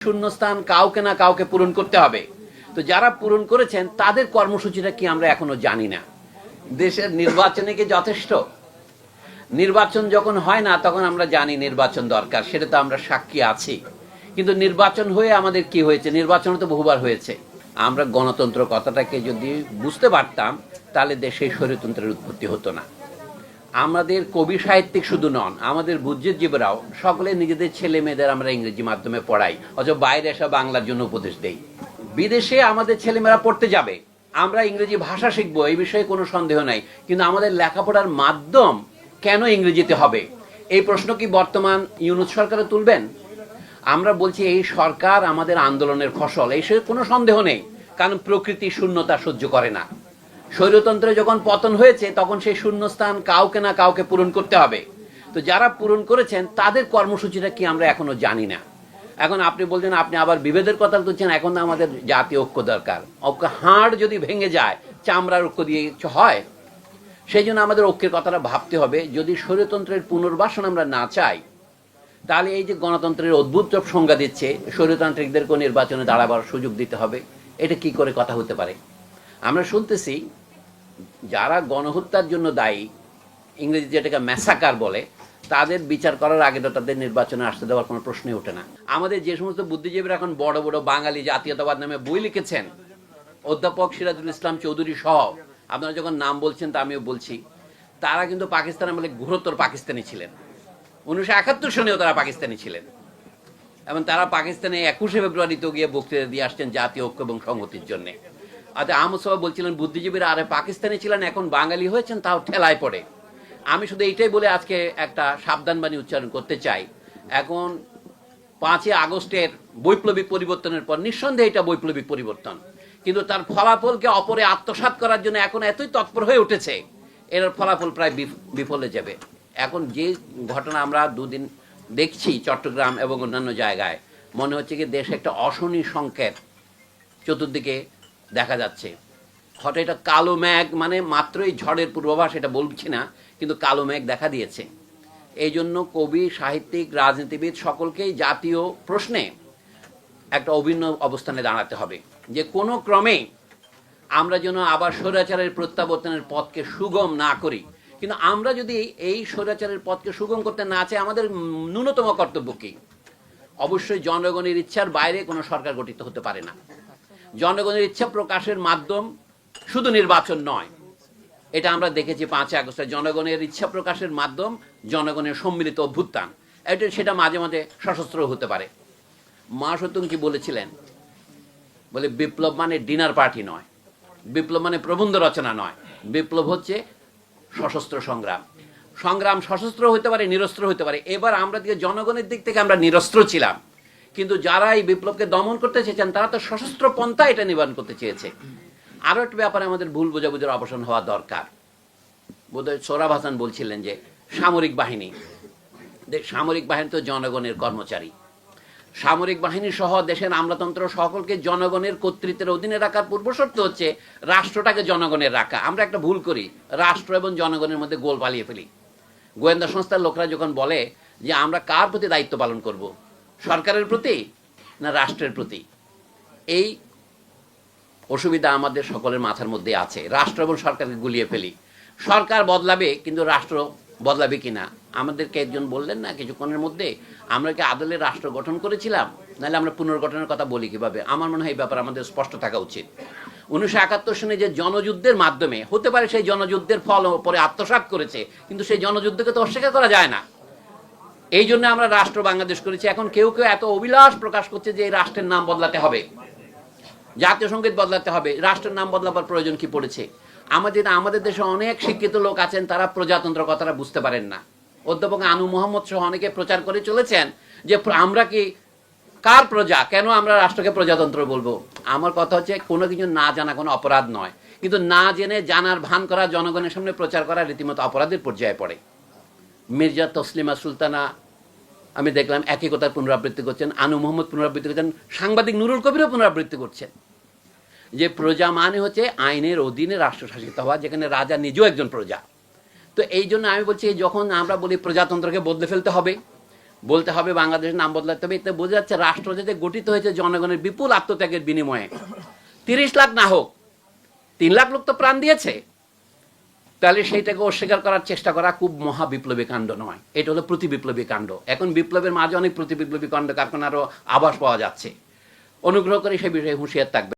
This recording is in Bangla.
শূন্যস্থান কাউকে না কাউকে পূরণ করতে হবে। তো যারা পূরণ করেছেন তাদের কর্মসূচিটা কি আমরা এখনো জানি না। দেশের নির্বাচনে কি যথেষ্ট? নির্বাচন যখন হয় না তখন আমরা জানি নির্বাচন দরকার, সেটা তো আমরা সাক্ষী আছি। কিন্তু নির্বাচন হয়ে আমাদের কি হয়েছে? নির্বাচন তো বহুবার হয়েছে। আমরা গণতন্ত্র কথাটাকে যদি বুঝতে পারতাম তাহলে দেশে স্বৈরতন্ত্রের উৎপত্তি হতো না। আমাদের কবি সাহিত্যিক শুধু নন, আমাদের বুদ্ধিজীবীরাও সকলে নিজেদের ছেলে মেয়েদের আমরা ইংরেজি মাধ্যমে পড়াই, অথবা বাইরে এসে বাংলার জন্য উপদেশ দেই। বিদেশে আমাদের ছেলেমেয়েরা পড়তে যাবে, আমরা ইংরেজি ভাষা শিখবো, এই বিষয়ে কোনো সন্দেহ নাই। কিন্তু আমাদের লেখাপড়ার মাধ্যম কেন ইংরেজিতে হবে? এই প্রশ্ন কি বর্তমান ইউনূস সরকারে তুলবেন? আমরা বলছি এই সরকার আমাদের আন্দোলনের ফসল, এই কোনো সন্দেহ নেই। কারণ প্রকৃতি শূন্যতা সহ্য করে না। স্বৈরতন্ত্রে যখন পতন হয়েছে তখন সেই শূন্যস্থান কাউকে না কাউকে পূরণ করতে হবে। তো যারা পূরণ করেছেন তাদের কর্মসূচিটা কি আমরা এখনো জানি না। এখন আপনি বলছেন, আপনি আবার বিভেদের কথা বলছেন, এখন আমাদের জাতীয় ঐক্য দরকার। হাড় যদি ভেঙে যায় চামড়ার ঐক্য দিয়ে হয়? সেই জন্য আমাদের ঐক্যের কথাটা ভাবতে হবে। যদি স্বৈরতন্ত্রের পুনর্বাসন আমরা না চাই তাহলে এই যে গণতন্ত্রের অদ্ভুত সংজ্ঞা দিচ্ছে, স্বৈরতান্ত্রিকদেরকেও নির্বাচনে দাঁড়াবার সুযোগ দিতে হবে, এটা কি করে কথা হতে পারে? আমরা শুনতেছি যারা গণহত্যার জন্য দায়ী, ইংরেজিতে যেটাকে ম্যাসাকার বলে, তাদের বিচার করার আগে তো তাদের নির্বাচনে আসতে দেওয়ার কোনো প্রশ্নই ওঠে না। আমাদের যে সমস্ত বুদ্ধিজীবীরা এখন বড় বড় বাঙালি জাতীয়তাবাদ নামে বই লিখেছেন, অধ্যাপক সিরাজুল ইসলাম চৌধুরী সহ, আপনারা যখন নাম বলছেন তা আমিও বলছি, তারা কিন্তু পাকিস্তান আমলে ঘোরতর পাকিস্তানি ছিলেন। 1971 সনেও তারা পাকিস্তানি ছিলেন, এবং তারা পাকিস্তানে 21শে ফেব্রুয়ারিতে গিয়ে বক্তৃতা দিয়ে আসছেন জাতীয় ঐক্য এবং সংহতির জন্য। আচ্ছা, আহমদ সাহেব বলছিলেন বুদ্ধিজীবীরা আরে পাকিস্তানি ছিলেন, এখন বাঙালি হয়েছেন, তাও ঠেলায় পড়ে। আমি শুধু এইটাই বলে আজকে একটা সাবধানবাণী উচ্চারণ করতে চাই। এখন 5ই আগস্টের বৈপ্লবিক পরিবর্তনের পর নিঃসন্দেহে এটা বৈপ্লবিক পরিবর্তন, কিন্তু তার ফলাফলকে অপরে আত্মসাৎ করার জন্য এখন এতই তৎপর হয়ে উঠেছে, এর ফলাফল প্রায় বিফলে যাবে। এখন যে ঘটনা আমরা দুদিন দেখছি চট্টগ্রাম এবং অন্যান্য জায়গায়, মনে হচ্ছে কি দেশে একটা অশনি সংকেত চতুর্দিকে দেখা যাচ্ছে। হঠাৎ এটা কালো মেঘ, মানে মাত্রই ঝড়ের পূর্বাভাস, এটা বলছি না, কিন্তু কালো মেঘ দেখা দিয়েছে। এই জন্য কবি, সাহিত্যিক, রাজনীতিবিদ সকলকেই জাতীয় প্রশ্নে একটা অভিন্ন অবস্থানে দাঁড়াতে হবে, যে কোনো ক্রমে আমরা যেন আবার স্বৈরাচারের প্রত্যাবর্তনের পথকে সুগম না করি। কিন্তু আমরা যদি এই স্বৈরাচারের পথকে সুগম করতে না চাই, আমাদের ন্যূনতম কর্তব্য কি? অবশ্যই জনগণের ইচ্ছার বাইরে কোনো সরকার গঠিত হতে পারে না। জনগণের ইচ্ছা প্রকাশের মাধ্যম শুধু নির্বাচন নয়, এটা আমরা দেখেছি 5ই আগস্টে জনগণের ইচ্ছা প্রকাশের মাধ্যম জনগণের সম্মিলিত অভ্যুত্থান। সেটা মাঝে মাঝে সশস্ত্র হতে পারে। মা সত্যঙ্কি বলেছিলেন, বলে বিপ্লব মানে ডিনার পার্টি নয়, বিপ্লব মানে প্রবন্ধ রচনা নয়, বিপ্লব হচ্ছে সশস্ত্র সংগ্রাম। সংগ্রাম সশস্ত্র হতে পারে, নিরস্ত্র হতে পারে। এবার আমরা দিকে জনগণের দিক থেকে আমরা নিরস্ত্র ছিলাম, কিন্তু যারা এই বিপ্লবকে দমন করতে চেয়েছেন তারা তো সশস্ত্র পন্থা এটা নিবারণ করতে চেয়েছে। আরো একটা ব্যাপারে আমাদের ভুল বোঝাবুঝির অবসান হওয়া দরকার। বোধহয় সোহরাব হাসান বলছিলেন যে সামরিক বাহিনী তো জনগণের কর্মচারী। সামরিক বাহিনী সহ দেশের আমলাতন্ত্র সকলকে জনগণের কর্তৃত্বের অধীনে রাখার পূর্বশর্ত হচ্ছে রাষ্ট্রটাকে জনগণের রাখা। আমরা একটা ভুল করি, রাষ্ট্র এবং জনগণের মধ্যে গোল পালিয়ে ফেলি। গোয়েন্দা সংস্থার লোকরা যখন বলে যে আমরা কার প্রতি দায়িত্ব পালন করব, সরকারের প্রতি না রাষ্ট্রের প্রতি, এই অসুবিধা আমাদের সকলের মাথার মধ্যে আছে। রাষ্ট্র এবং সরকারকে গুলিয়ে ফেলি। সরকার বদলাবে, কিন্তু রাষ্ট্র বদলাবে কিনা? আমাদেরকে একজন বললেন না কিছুক্ষণের মধ্যে, আমরা কি আদলের রাষ্ট্র গঠন করেছিলাম, নাহলে আমরা পুনর্গঠনের কথা বলি কিভাবে? আমার মনে হয় এই ব্যাপারে আমাদের স্পষ্ট থাকা উচিত। 1971 সনে যে জনযুদ্ধের মাধ্যমে, হতে পারে সেই জনযুদ্ধের ফল পরে আত্মসাৎ করেছে, কিন্তু সেই জনযুদ্ধকে তো অস্বীকার করা যায় না। এই জন্য আমরা রাষ্ট্র বাংলাদেশ করেছি। এখন কেউ কেউ এত অভিলাষ প্রকাশ করছে যে এই রাষ্ট্রের নাম বদলাতে হবে, জাতীয় সঙ্গীত বদলাতে হবে, রাষ্ট্রের নাম বদলাবার প্রয়োজন কি পড়েছে? আমাদের দেশে অনেক শিক্ষিত লোক আছেন, তারা প্রজাতন্ত্র কথাটা বুঝতে পারেন না। অধ্যাপক আনু মোহাম্মদ সহ অনেকে প্রচার করে চলেছেন যে আমরা কি কার প্রজা, কেন আমরা রাষ্ট্রকে প্রজাতন্ত্র বলবো? আমার কথা হচ্ছে, কোনো কিছু না জানা কোনো অপরাধ নয়, কিন্তু না জেনে জানার ভান করা, জনগণের সামনে প্রচার করা রীতিমতো অপরাধের পর্যায়ে পড়ে। মির্জা তসলিমা সুলতানা আমি দেখলাম একই কথার পুনরাবৃত্তি করছেন, আনু মোহাম্মদ পুনরাবৃত্তি করছেন, সাংবাদিক নুরুল কবিরও পুনরাবৃত্তি করছেন, যে প্রজা মানে হচ্ছে আইনের অধীনে রাষ্ট্রশাসিত হওয়া, যেখানে রাজা নিজেও একজন প্রজা। তো এই জন্য আমি বলছি, যখন আমরা বলি প্রজাতন্ত্রকে বদলে ফেলতে হবে, বলতে হবে বাংলাদেশের নাম বদলাতে হবে। এতে বোঝা যাচ্ছে রাষ্ট্র যাতে গঠিত হয়েছে জনগণের বিপুল আত্মত্যাগের বিনিময়ে, 30 লাখ না হোক 3 লাখ লোক তো প্রাণ দিয়েছে, তাহলে সেইটাকে অস্বীকার করার চেষ্টা করা খুব মহা বিপ্লবী কাণ্ড নয়, এটা হলো প্রতি বিপ্লবী কাণ্ড। এখন বিপ্লবের মাঝে অনেক প্রতি বিপ্লবী কাণ্ড কারখানারও আভাস পাওয়া যাচ্ছে। অনুগ্রহ করে সে বিষয়ে হুঁশিয়ার থাকবে।